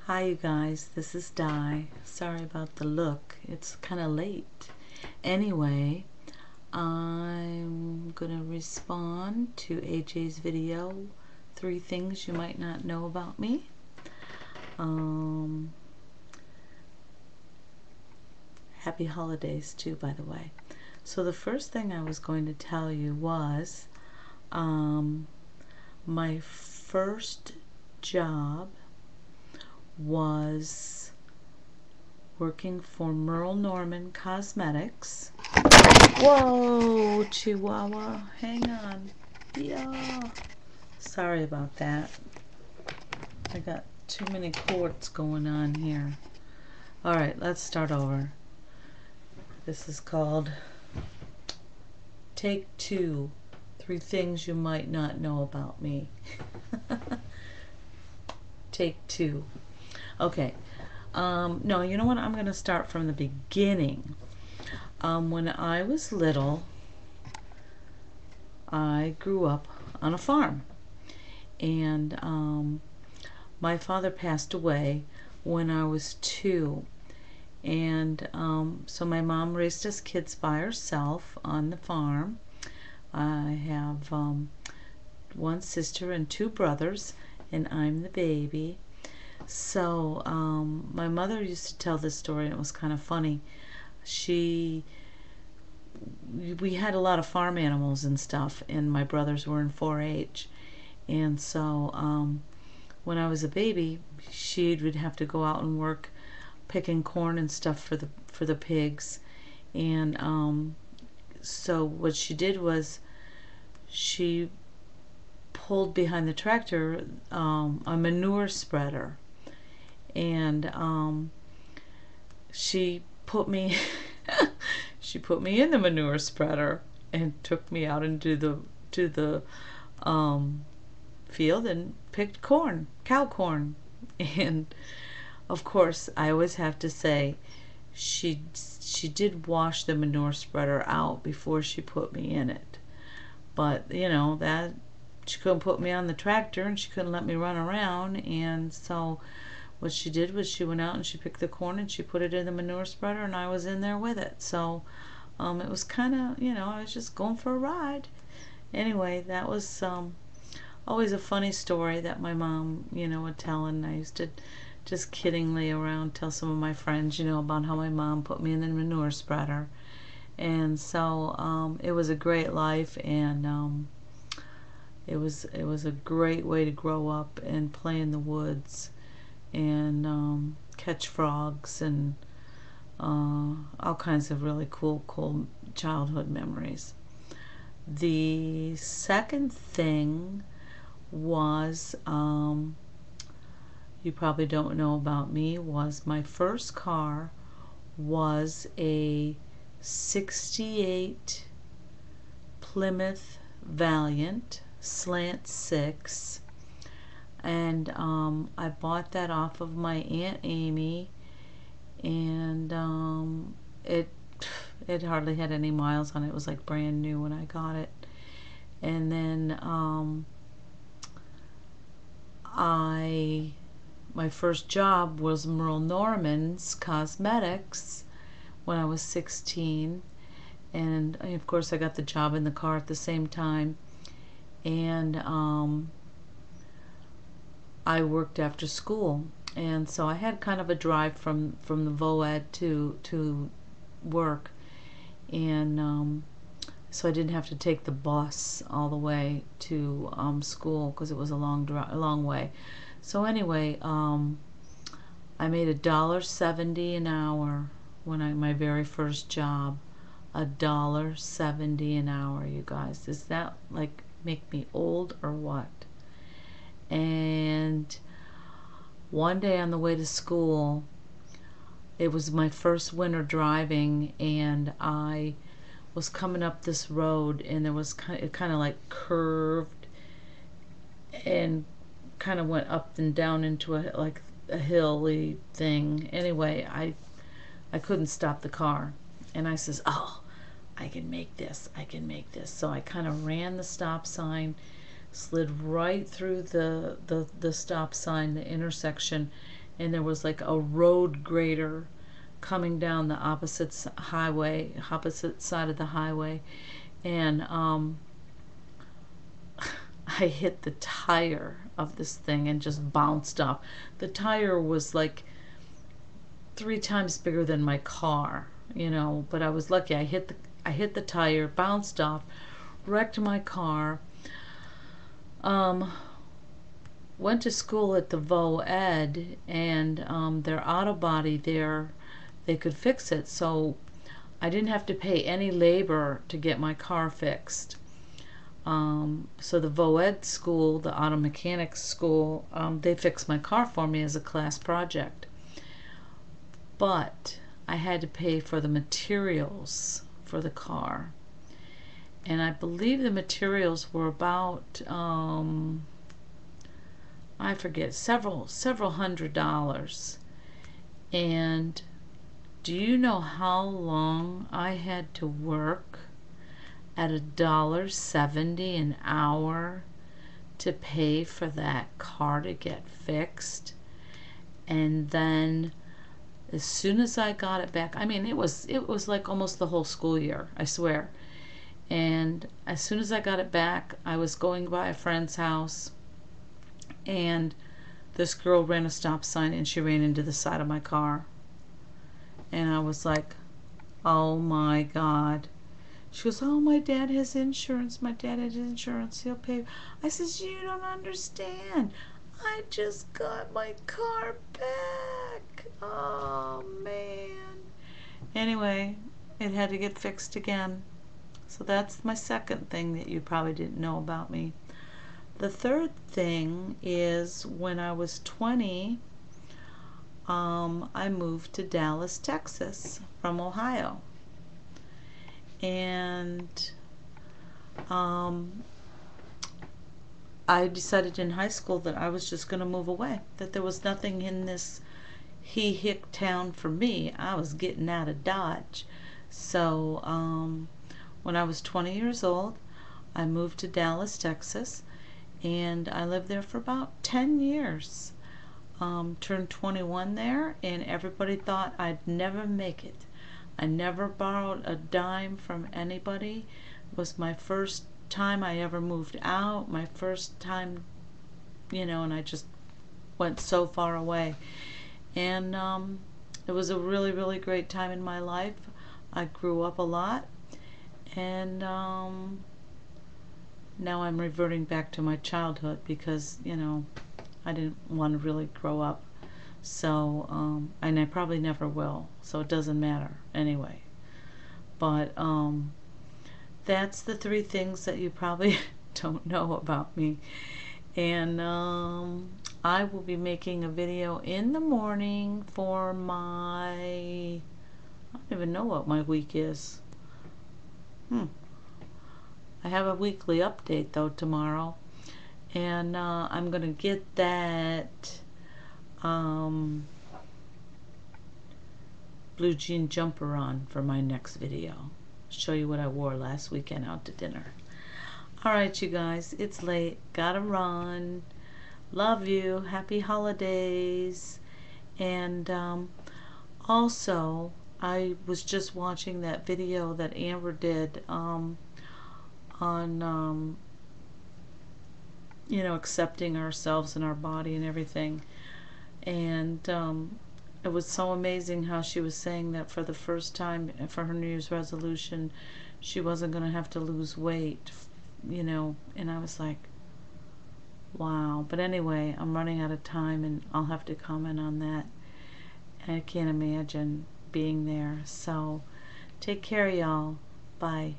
Hi you guys, this is Di. Sorry about the look, it's kind of late. Anyway, I'm gonna respond to AJ's video, 3 things you might not know about me. Happy holidays too, by the way. So the first thing I was going to tell you was my first job was working for Merle Norman Cosmetics. Whoa, Chihuahua, hang on. Yeah. Sorry about that. I got too many cords going on here. Alright, let's start over. This is called Take 2. 3 things you might not know about me. Take 2. Okay. No, you know what? I'm going to start from the beginning. When I was little, I grew up on a farm. And my father passed away when I was 2. And so my mom raised us kids by herself on the farm. I have 1 sister and 2 brothers, and I'm the baby. So my mother used to tell this story, and it was kind of funny. We had a lot of farm animals and stuff, and my brothers were in 4-H. And so when I was a baby, she would have to go out and work picking corn and stuff for the pigs. And so what she did was she pulled behind the tractor a manure spreader, and she put me she put me in the manure spreader and took me out into the field and picked corn, cow corn. And of course, I always have to say, she did wash the manure spreader out before she put me in it. But, you know, that she couldn't put me on the tractor, and she couldn't let me run around. And so what she did was she went out and she picked the corn and she put it in the manure spreader, and I was in there with it. So it was kind of, you know, I was just going for a ride. Anyway, that was always a funny story that my mom, you know, would tell. And I used to just kiddingly around tell some of my friends, you know, about how my mom put me in the manure spreader. And so it was a great life, and it was a great way to grow up and play in the woods and catch frogs and all kinds of really cool childhood memories. The second thing was, you probably don't know about me, was my first car was a 68 Plymouth Valiant Slant 6, and I bought that off of my Aunt Amy, and it hardly had any miles on it. It was like brand new when I got it. And then my first job was Merle Norman's Cosmetics when I was 16, and of course I got the job in the car at the same time. And I worked after school, and so I had kind of a drive from the VOED to work, and so I didn't have to take the bus all the way to school, because it was a long way. So anyway, I made $1.70 an hour when my very first job. $1.70 an hour, you guys. Does that like make me old or what? And one day on the way to school, it was my first winter driving, and I was coming up this road, and there was it kind of like curved and kind of went up and down into a hilly thing. Anyway, I couldn't stop the car, and I says, oh, I can make this. So I kind of ran the stop sign, slid right through the stop sign, the intersection, and there was like a road grader coming down the opposite side of the highway, and I hit the tire of this thing and just bounced off. The tire was like 3 times bigger than my car, but I was lucky. I hit the tire, bounced off, wrecked my car. Went to school at the Vo Ed, and their auto body there, they could fix it, so I didn't have to pay any labor to get my car fixed. So the Vo Ed school, the auto mechanics school, they fixed my car for me as a class project. But I had to pay for the materials for the car. And I believe the materials were about, I forget, several $100s. And do you know how long I had to work at $1.70 an hour to pay for that car to get fixed? And then as soon as I got it back, I mean, it was like almost the whole school year, I swear. And as soon as I got it back, I was going by a friend's house, and this girl ran a stop sign and she ran into the side of my car. And I was like, oh my God. She goes, oh, my dad has insurance. My dad has insurance. He'll pay. I says, you don't understand. I just got my car back. Oh, man. Anyway, it had to get fixed again. So that's my second thing that you probably didn't know about me. The third thing is when I was 20, I moved to Dallas, Texas from Ohio. And I decided in high school that I was just going to move away, that there was nothing in this hick town for me. I was getting out of Dodge. So when I was 20 years old, I moved to Dallas, Texas, and I lived there for about 10 years. Turned 21 there, and everybody thought I'd never make it. I never borrowed a dime from anybody. It was my first time I ever moved out, my first time, and I just went so far away. And it was a really, really great time in my life. I grew up a lot, and now I'm reverting back to my childhood because, I didn't want to really grow up. So, and I probably never will, so it doesn't matter anyway. But that's the 3 things that you probably don't know about me. And I will be making a video in the morning for my, I don't even know what my week is. I have a weekly update though tomorrow, and I'm gonna get that blue jean jumper on for my next video. Show you what I wore last weekend out to dinner. Alright, you guys, it's late, gotta run. Love you, happy holidays. And also I was just watching that video that Amber did on accepting ourselves and our body and everything. And it was so amazing how she was saying that for the first time for her New Year's resolution, she wasn't going to have to lose weight, and I was like, wow. But anyway, I'm running out of time and I'll have to comment on that. I can't imagine being there. So take care, y'all. Bye.